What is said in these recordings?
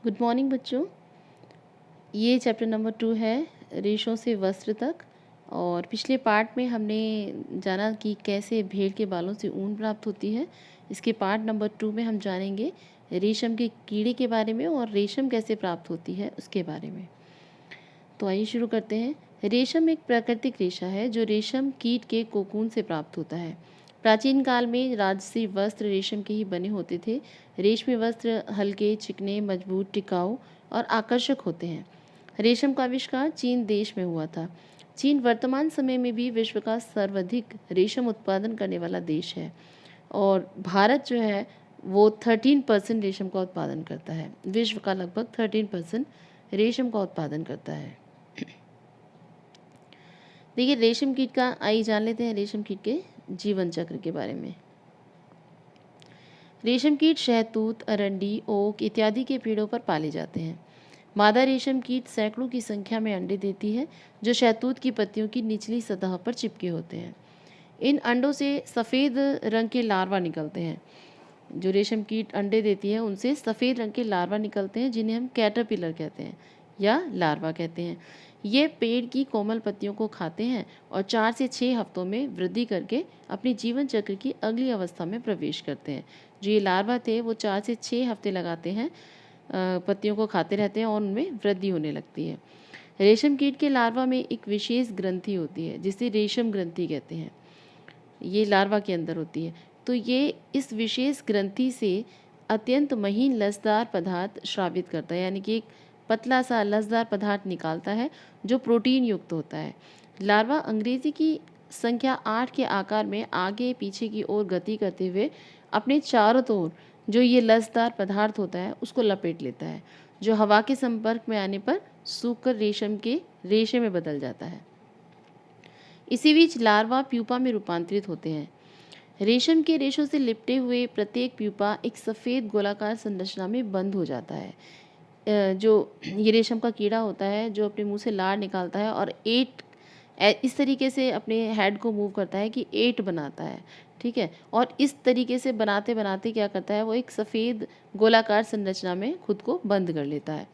Good morning बच्चों। ये chapter number 2 है, रेशों से वस्त्र तक। और पिछले पार्ट में हमने जाना कि कैसे भेड़ के बालों से ऊन प्राप्त होती है। इसके पार्ट नंबर 2 में हम जानेंगे रेशम के कीड़े के बारे में और रेशम कैसे प्राप्त होती है उसके बारे में। तो आइए शुरू करते हैं। रेशम एक प्राकृतिक रेशा है जो रेशम कीट के कोकून से प्राप्त होता है। प्राचीन काल में राजसी वस्त्र रेशम के ही बने होते थे। रेशमी वस्त्र हल्के, चिकने, मजबूत, टिकाऊ और आकर्षक होते हैं। रेशम का आविष्कार चीन देश में हुआ था। चीन वर्तमान समय में भी विश्व का सर्वाधिक रेशम उत्पादन करने वाला देश है और भारत जो है वो 13% रेशम का उत्पादन करता है। विश्व का लगभग 13% रेशम का उत्पादन करता है। देखिए रेशम कीट का, आइए जान लेते हैं रेशम कीट के जीवन चक्र के बारे में। रेशम कीट शहतूत, अरंडी, ओक इत्यादि के पेड़ों पर पाले जाते हैं। मादा रेशम कीट सैकड़ों की संख्या में अंडे देती है जो शहतूत की पत्तियों की निचली सतह पर चिपके होते हैं। इन अंडों से सफ़ेद रंग के लार्वा निकलते हैं। जो रेशम कीट अंडे देती है उनसे सफ़ेद रंग के लार्वा निकलते हैं जिन्हें हम कैटरपिलर कहते हैं या लार्वा कहते हैं। ये पेड़ की कोमल पत्तियों को खाते हैं और 4 से 6 हफ्तों में वृद्धि करके अपने जीवन चक्र की अगली अवस्था में प्रवेश करते हैं। जो ये लार्वा थे वो 4 से 6 हफ्ते लगाते हैं, पत्तियों को खाते रहते हैं और उनमें वृद्धि होने लगती है। रेशम कीट के लार्वा में एक विशेष ग्रंथि होती है जिसे रेशम ग्रंथि कहते हैं। ये लार्वा के अंदर होती है। तो ये इस विशेष ग्रंथि से अत्यंत महीन लसदार पदार्थ स्रावित करता है, यानी कि एक पतला सा लसदार पदार्थ निकालता है जो प्रोटीन युक्त होता है। लार्वा अंग्रेजी की संख्या 8 के आकार में आगे पीछे की ओर गति करते हुए अपने चारों ओर जो ये लसदार पदार्थ होता है उसको लपेट लेता है, जो हवा के संपर्क में आने पर सूखकर रेशम के रेशे में बदल जाता है। इसी बीच लार्वा प्यूपा में रूपांतरित होते हैं। रेशम के रेशों से लिपटे हुए प्रत्येक प्यूपा एक सफ़ेद गोलाकार संरचना में बंद हो जाता है। जो ये रेशम का कीड़ा होता है जो अपने मुंह से लार निकालता है और इस तरीके से अपने हेड को मूव करता है कि 8 बनाता है, ठीक है। और इस तरीके से बनाते बनाते क्या करता है, वो एक सफ़ेद गोलाकार संरचना में खुद को बंद कर लेता है।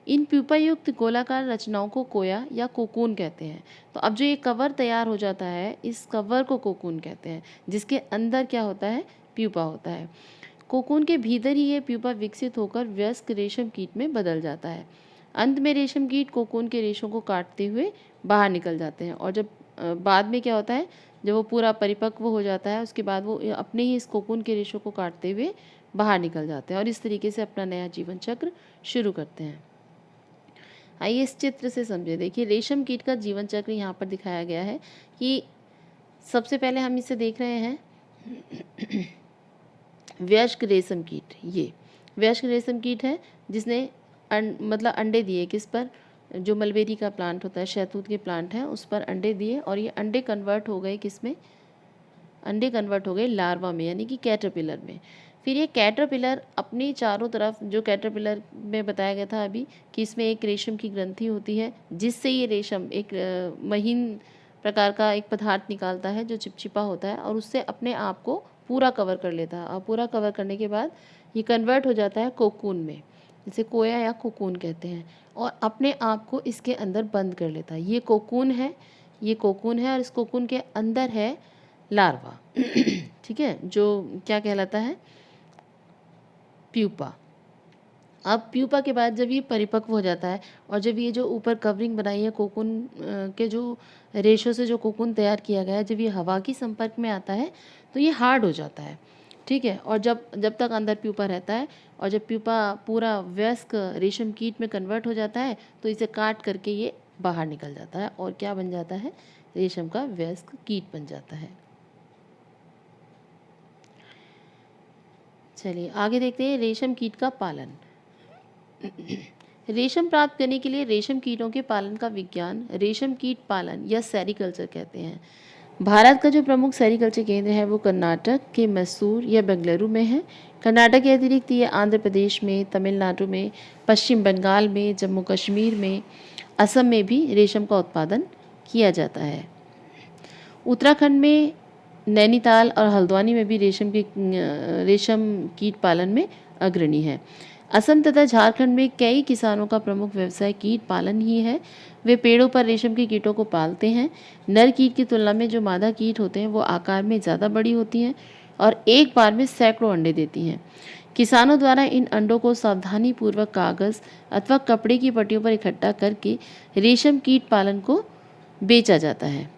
इन प्यूपा युक्त गोलाकार रचनाओं को कोया या कोकून कहते हैं। तो अब जो ये कवर तैयार हो जाता है, इस कवर को कोकून कहते हैं, जिसके अंदर क्या होता है, प्यूपा होता है। कोकून के भीतर ही ये प्यूपा विकसित होकर वयस्क रेशम कीट में बदल जाता है। अंत में रेशम कीट कोकून के रेशों को काटते हुए बाहर निकल जाते हैं और जब बाद में क्या होता है, जब वो पूरा परिपक्व हो जाता है उसके बाद वो अपने ही इस कोकून के रेशों को काटते हुए बाहर निकल जाते हैं और इस तरीके से अपना नया जीवन चक्र शुरू करते हैं। आइए इस चित्र से समझे। देखिए रेशम कीट का जीवन चक्र यहाँ पर दिखाया गया है कि सबसे पहले हम इसे देख रहे हैं वयस्क रेशम कीट। ये वयस्क रेशम कीट है जिसने मतलब अंडे दिए किस पर, जो मलबेरी का प्लांट होता है, शहतूत के प्लांट है उस पर अंडे दिए और ये अंडे कन्वर्ट हो गए किस में, अंडे कन्वर्ट हो गए लार्वा में, यानी कि कैटरपिलर में। फिर ये कैटरपिलर अपनी चारों तरफ, जो कैटरपिलर में बताया गया था अभी कि इसमें एक रेशम की ग्रंथि होती है जिससे ये रेशम एक महीन प्रकार का एक पदार्थ निकालता है जो चिपचिपा होता है और उससे अपने आप को पूरा कवर कर लेता है और पूरा कवर करने के बाद ये कन्वर्ट हो जाता है कोकून में, जिसे कोया या कोकून कहते हैं, और अपने आप को इसके अंदर बंद कर लेता है। ये कोकून है, ये कोकून है और इस कोकून के अंदर है लार्वा ठीक है, जो क्या कहलाता है, प्यूपा। अब प्यूपा के बाद जब ये परिपक्व हो जाता है और जब ये जो ऊपर कवरिंग बनाई है कोकून के जो रेशों से जो कोकून तैयार किया गया है, जब ये हवा के संपर्क में आता है तो ये हार्ड हो जाता है, ठीक है। और जब तक अंदर प्यूपा रहता है और जब प्यूपा पूरा वयस्क रेशम कीट में कन्वर्ट हो जाता है तो इसे काट करके ये बाहर निकल जाता है और क्या बन जाता है, रेशम का वयस्क कीट बन जाता है। चलिए आगे देखते हैं रेशम कीट का पालन। रेशम प्राप्त करने के लिए रेशम कीटों के पालन का विज्ञान रेशम कीट पालन या सेरीकल्चर कहते हैं। भारत का जो प्रमुख सेरीकल्चर केंद्र है वो कर्नाटक के मैसूर या बेंगलुरु में है। कर्नाटक के अतिरिक्त ये आंध्र प्रदेश में, तमिलनाडु में, पश्चिम बंगाल में, जम्मू कश्मीर में, असम में भी रेशम का उत्पादन किया जाता है। उत्तराखंड में नैनीताल और हल्द्वानी में भी रेशम कीट पालन में अग्रणी है। असम तथा झारखंड में कई किसानों का प्रमुख व्यवसाय कीट पालन ही है। वे पेड़ों पर रेशम के कीटों को पालते हैं। नर कीट की तुलना में जो मादा कीट होते हैं वो आकार में ज़्यादा बड़ी होती हैं और एक बार में सैकड़ों अंडे देती हैं। किसानों द्वारा इन अंडों को सावधानीपूर्वक कागज़ अथवा कपड़े की पट्टियों पर इकट्ठा करके रेशम कीट पालन को बेचा जाता है।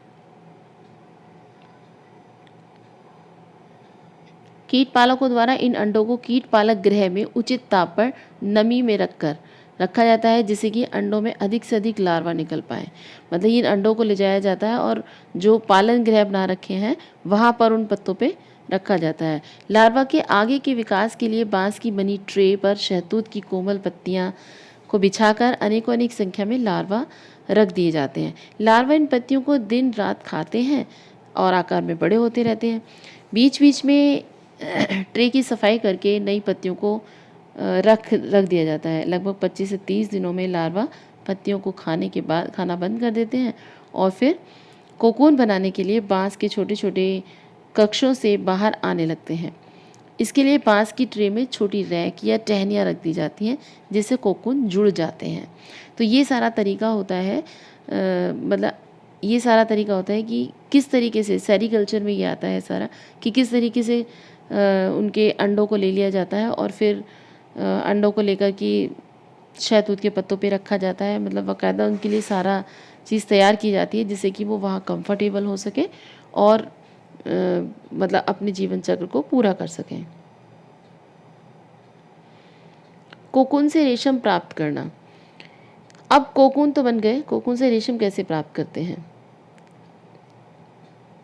कीट पालकों द्वारा इन अंडों को कीट पालक गृह में उचित ताप पर नमी में रखा जाता है, जिससे कि अंडों में अधिक से अधिक लार्वा निकल पाए। मतलब इन अंडों को ले जाया जाता है और जो पालन गृह बना रखे हैं वहाँ पर उन पत्तों पे रखा जाता है। लार्वा के आगे के विकास के लिए बांस की बनी ट्रे पर शहतूत की कोमल पत्तियाँ को बिछाकर अनेकों अनेक संख्या में लार्वा रख दिए जाते हैं। लार्वा इन पत्तियों को दिन रात खाते हैं और आकार में बड़े होते रहते हैं। बीच बीच में ट्रे की सफाई करके नई पत्तियों को रख दिया जाता है। लगभग 25 से 30 दिनों में लार्वा पत्तियों को खाने के बाद खाना बंद कर देते हैं और फिर कोकून बनाने के लिए बांस के छोटे छोटे कक्षों से बाहर आने लगते हैं। इसके लिए बांस की ट्रे में छोटी रैक या टहनियाँ रख दी जाती हैं, जिससे कोकून जुड़ जाते हैं। तो ये सारा तरीका होता है ये सारा तरीका होता है कि किस तरीके से सेरीकल्चर में ये आता है सारा, कि किस तरीके से उनके अंडों को ले लिया जाता है और फिर अंडों को लेकर कि शहतूत के पत्तों पे रखा जाता है। मतलब बाकायदा उनके लिए सारा चीज़ तैयार की जाती है जिससे कि वो वहाँ कंफर्टेबल हो सके और मतलब अपने जीवन चक्र को पूरा कर सकें। कोकून से रेशम प्राप्त करना। अब कोकून तो बन गए, कोकून से रेशम कैसे प्राप्त करते हैं?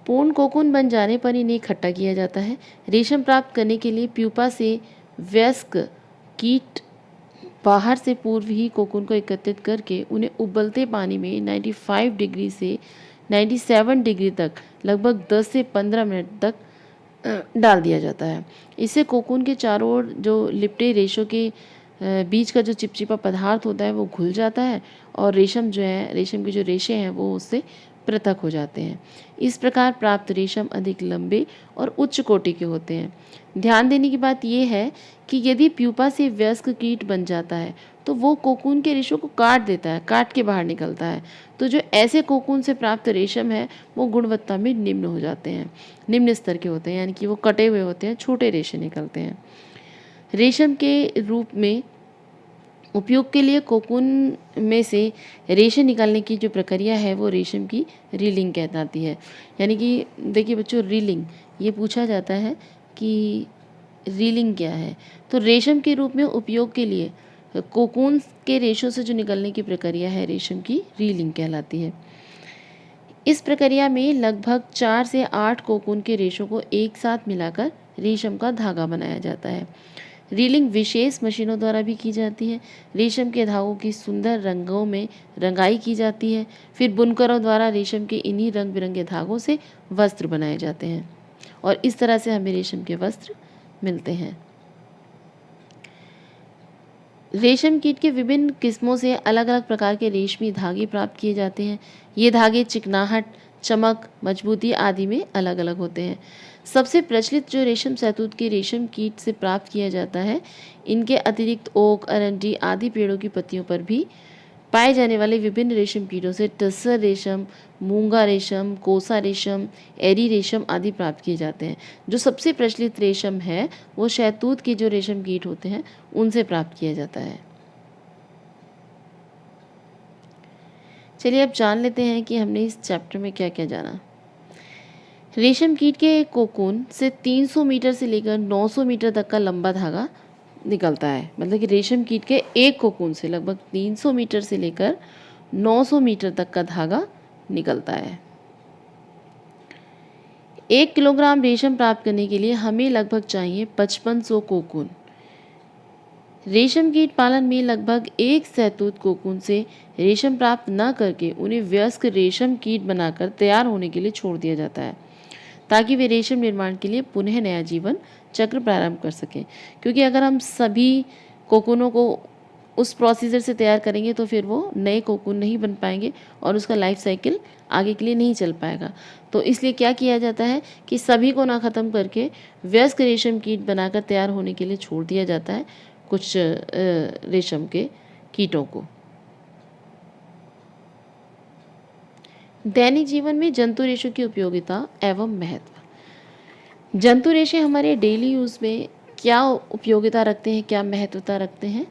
पूर्ण कोकून बन जाने पर इन्हें इकट्ठा किया जाता है। रेशम प्राप्त करने के लिए प्यूपा से वयस्क कीट बाहर से पूर्व ही कोकून को एकत्रित करके उन्हें उबलते पानी में 95 डिग्री से 97 डिग्री तक लगभग 10 से 15 मिनट तक डाल दिया जाता है। इससे कोकून के चारों ओर जो लिपटे रेशों के बीच का जो चिपचिपा पदार्थ होता है वो घुल जाता है और रेशम के जो रेशे हैं वो उससे पृथक हो जाते हैं। इस प्रकार प्राप्त रेशम अधिक लंबे और उच्च कोटि के होते हैं। ध्यान देने की बात यह है कि यदि प्यूपा से वयस्क कीट बन जाता है तो वो कोकून के रेशों को काट देता है, काट के बाहर निकलता है। तो जो ऐसे कोकून से प्राप्त रेशम है वो गुणवत्ता में निम्न हो जाते हैं, निम्न स्तर के होते हैं, यानी कि वो कटे हुए होते हैं, छोटे रेशे निकलते हैं। रेशम के रूप में उपयोग के लिए कोकून में से रेशे निकालने की जो प्रक्रिया है वो रेशम की रीलिंग कहलाती है। यानी कि देखिए बच्चों, रीलिंग ये पूछा जाता है कि रीलिंग क्या है। तो रेशम के रूप में उपयोग के लिए कोकून के रेशों से जो निकलने की प्रक्रिया है रेशम की रीलिंग कहलाती है। इस प्रक्रिया में लगभग 4 से 8 कोकून के रेशों को एक साथ मिलाकर रेशम का धागा बनाया जाता है। रीलिंग विशेष मशीनों द्वारा भी की जाती है। रेशम के धागों की सुंदर रंगों में रंगाई की जाती है। फिर बुनकरों द्वारा रेशम के इन्हीं रंग बिरंगे धागों से वस्त्र बनाए जाते हैं और इस तरह से हमें रेशम के वस्त्र मिलते हैं। रेशम कीट के विभिन्न किस्मों से अलग अलग प्रकार के रेशमी धागे प्राप्त किए जाते हैं। ये धागे चिकनाहट, चमक, मजबूती आदि में अलग अलग होते हैं। सबसे प्रचलित जो रेशम शहतूत के रेशम कीट से प्राप्त किया जाता है, इनके अतिरिक्त ओक, अरंडी आदि पेड़ों की पत्तियों पर भी पाए जाने वाले विभिन्न रेशम कीटों से टसर रेशम, मूंगा रेशम, कोसा रेशम, एरी रेशम आदि प्राप्त किए जाते हैं। जो सबसे प्रचलित रेशम है वो शहतूत के जो रेशम कीट होते हैं उनसे प्राप्त किया जाता है। चलिए अब जान लेते हैं कि हमने इस चैप्टर में क्या क्या जाना। रेशम कीट के कोकून से 300 मीटर से लेकर 900 मीटर तक का लंबा धागा निकलता है। मतलब कि रेशम कीट के एक कोकून से लगभग 300 मीटर से लेकर 900 मीटर तक का धागा निकलता है। 1 किलोग्राम रेशम प्राप्त करने के लिए हमें लगभग चाहिए 5500 कोकून। रेशम कीट पालन में लगभग एक शहतूत कोकून से रेशम प्राप्त न करके उन्हें वयस्क रेशम कीट बनाकर तैयार होने के लिए छोड़ दिया जाता है, ताकि वे रेशम निर्माण के लिए पुनः नया जीवन चक्र प्रारंभ कर सकें। क्योंकि अगर हम सभी कोकूनों को उस प्रोसीजर से तैयार करेंगे तो फिर वो नए कोकून नहीं बन पाएंगे और उसका लाइफ साइकिल आगे के लिए नहीं चल पाएगा। तो इसलिए क्या किया जाता है कि सभी को ना ख़त्म करके वयस्क रेशम कीट बनाकर तैयार होने के लिए छोड़ दिया जाता है। कुछ रेशम के कीटों को। दैनिक जीवन में जंतु रेशों की उपयोगिता एवं महत्व। जंतु रेशे हमारे डेली यूज़ में क्या उपयोगिता रखते हैं, क्या महत्वता रखते हैं?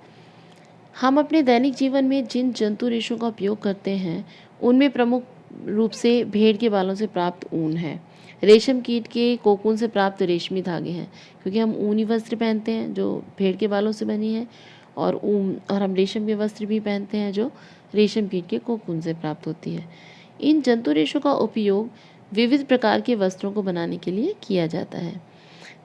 हम अपने दैनिक जीवन में जिन जंतु रेशों का उपयोग करते हैं उनमें प्रमुख रूप से भेड़ के बालों से प्राप्त ऊन है, रेशम कीट के कोकून से प्राप्त रेशमी धागे हैं, क्योंकि हम ऊनी वस्त्र पहनते हैं जो भेड़ के बालों से बनी है, और हम रेशम के वस्त्र भी पहनते हैं जो रेशम कीट के कोकून से प्राप्त होती है। इन जंतु रेशों का उपयोग विविध प्रकार के वस्त्रों को बनाने के लिए किया जाता है।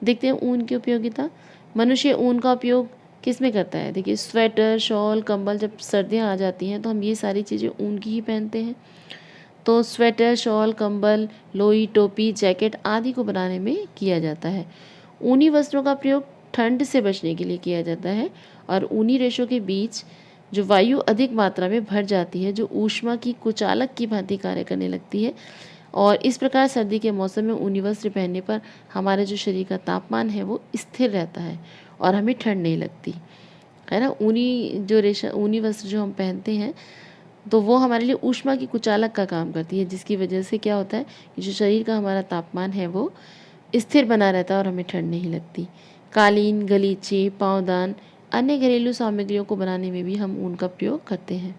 देखते हैं ऊन की उपयोगिता। मनुष्य ऊन का उपयोग किस में करता है? देखिए, स्वेटर, शॉल, कंबल, जब सर्दियाँ आ जाती हैं तो हम ये सारी चीज़ें ऊन की ही पहनते हैं। तो स्वेटर, शॉल, कंबल, लोई, टोपी, जैकेट आदि को बनाने में किया जाता है। ऊनी वस्त्रों का प्रयोग ठंड से बचने के लिए किया जाता है, और ऊनी रेशों के बीच जो वायु अधिक मात्रा में भर जाती है, जो ऊष्मा की कुचालक की भांति कार्य करने लगती है, और इस प्रकार सर्दी के मौसम में ऊनी वस्त्र पहनने पर हमारे जो शरीर का तापमान है वो स्थिर रहता है और हमें ठंड नहीं लगती है ना। ऊनी वस्त्र जो हम पहनते हैं तो वो हमारे लिए ऊष्मा की कुचालक का काम करती है, जिसकी वजह से क्या होता है कि जो शरीर का हमारा तापमान है वो स्थिर बना रहता है और हमें ठंड नहीं लगती। कालीन, गलीचे, पाँवदान, अन्य घरेलू सामग्रियों को बनाने में भी हम ऊन का प्रयोग करते हैं।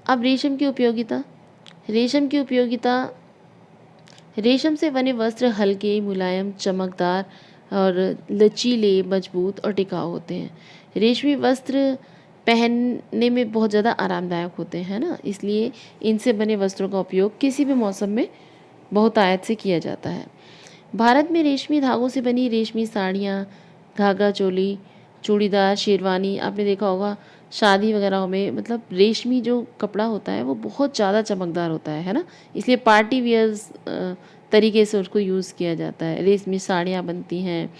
अब रेशम की उपयोगिता। रेशम से बने वस्त्र हल्के, मुलायम, चमकदार और लचीले, मजबूत और टिकाऊ होते हैं। रेशमी वस्त्र पहनने में बहुत ज़्यादा आरामदायक होते हैं ना, इसलिए इनसे बने वस्त्रों का उपयोग किसी भी मौसम में बहुतायत से किया जाता है। भारत में रेशमी धागों से बनी रेशमी साड़ियाँ, घाघरा चोली, चूड़ीदार, शेरवानी, आपने देखा होगा शादी वगैरह में, मतलब रेशमी जो कपड़ा होता है वो बहुत ज़्यादा चमकदार होता है ना, इसलिए पार्टी वियर्स तरीके से उसको यूज़ किया जाता है। रेशमी साड़ियाँ बनती हैं,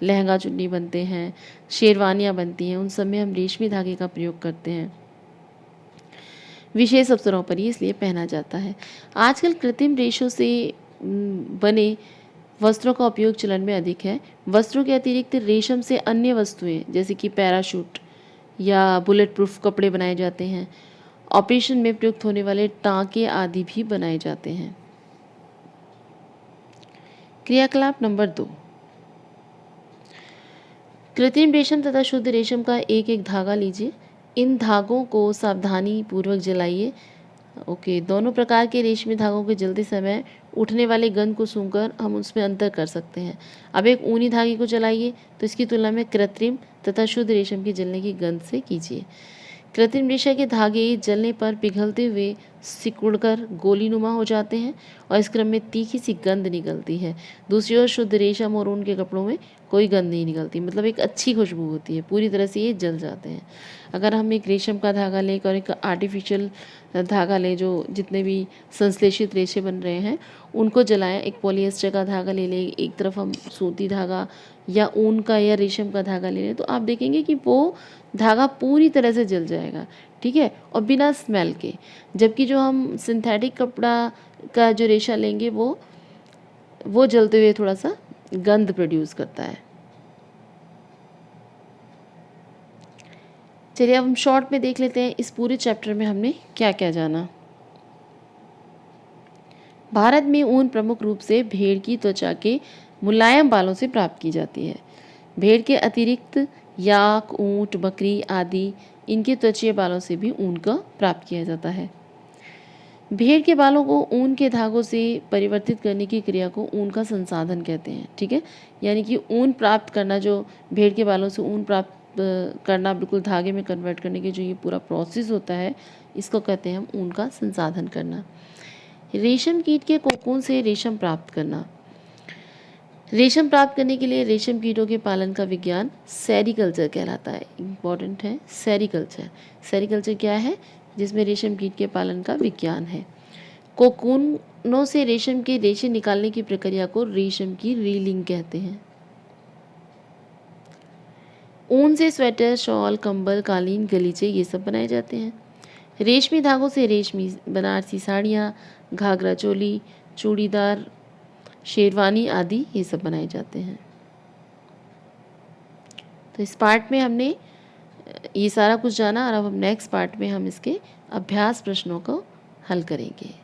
लहंगा चुन्नी बनते हैं, शेरवानियाँ बनती हैं, उन सब में हम रेशमी धागे का प्रयोग करते हैं। विशेष अवसरों पर ही इसलिए पहना जाता है। आजकल कृत्रिम रेशों से बने वस्त्रों का उपयोग चलन में अधिक है। वस्त्रों के अतिरिक्त रेशम से अन्य वस्तुएं जैसे कि पैराशूट या बुलेट प्रूफ कपड़े बनाए जाते हैं। ऑपरेशन में प्रयुक्त होने वाले टाँके आदि भी बनाए जाते हैं। क्रियाकलाप नंबर 2। कृत्रिम रेशम तथा शुद्ध रेशम का एक एक धागा लीजिए। इन धागों को सावधानी पूर्वक जलाइए। दोनों प्रकार के रेशमी धागों के जलते समय उठने वाले गंध को सूंघकर हम उसमें अंतर कर सकते हैं। अब एक ऊनी धागे को जलाइए तो इसकी तुलना में कृत्रिम तथा शुद्ध रेशम के जलने की गंध से कीजिए। कृत्रिम रेशम के धागे जलने पर पिघलते हुए सिकुड़कर गोलीनुमा हो जाते हैं और इस क्रम में तीखी सी गंध निकलती है। दूसरी ओर शुद्ध रेशम और ऊन के कपड़ों में कोई गंध नहीं निकलती, मतलब एक अच्छी खुशबू होती है, पूरी तरह से ये जल जाते हैं। अगर हम एक रेशम का धागा लें और एक आर्टिफिशियल धागा लें, जो जितने भी संश्लेषित रेशे बन रहे हैं उनको जलाएं, एक पॉलिएस्टर का धागा ले लें, एक तरफ हम सूती धागा या ऊन का या रेशम का धागा ले लें, तो आप देखेंगे कि वो धागा पूरी तरह से जल जाएगा, ठीक है, और बिना स्मेल के। जबकि जो हम सिंथेटिक कपड़ा का जो रेशा लेंगे वो जलते हुए थोड़ा सा गंध प्रोड्यूस करता है। चलिए अब हम शॉर्ट में देख लेते हैं इस पूरे चैप्टर में हमने क्या क्या जाना। भारत में ऊन प्रमुख रूप से भेड़ की त्वचा के मुलायम बालों से प्राप्त की जाती है। भेड़ के अतिरिक्त याक, ऊंट, बकरी आदि इनके त्वचीय बालों से भी ऊन का प्राप्त किया जाता है। भेड़ के बालों को ऊन के धागों से परिवर्तित करने की क्रिया को ऊन का संसाधन कहते हैं, ठीक है, यानी कि ऊन प्राप्त करना, जो भेड़ के बालों से ऊन प्राप्त करना, बिल्कुल धागे में कन्वर्ट करने के जो ये पूरा प्रोसेस होता है, इसको कहते हैं हम ऊन का संसाधन करना। रेशम कीट के कोकून से रेशम प्राप्त करना। रेशम प्राप्त करने के लिए रेशम कीटों के पालन का विज्ञान सेरीकल्चर कहलाता है। इम्पॉर्टेंट है सेरीकल्चर। सेरीकल्चर क्या है? जिसमें रेशम कीट के पालन का विज्ञान है। कोकूनों से रेशम के रेशे निकालने की प्रक्रिया को रेशम की रीलिंग कहते हैं। ऊन से स्वेटर, शॉल, कंबल, कालीन, गलीचे ये सब बनाए जाते हैं। रेशमी धागों से रेशमी बनारसी साड़ियाँ, घाघरा चोली, चूड़ीदार, शेरवानी आदि ये सब बनाए जाते हैं। तो इस पार्ट में हमने ये सारा कुछ जाना और अब हम नेक्स्ट पार्ट में हम इसके अभ्यास प्रश्नों को हल करेंगे।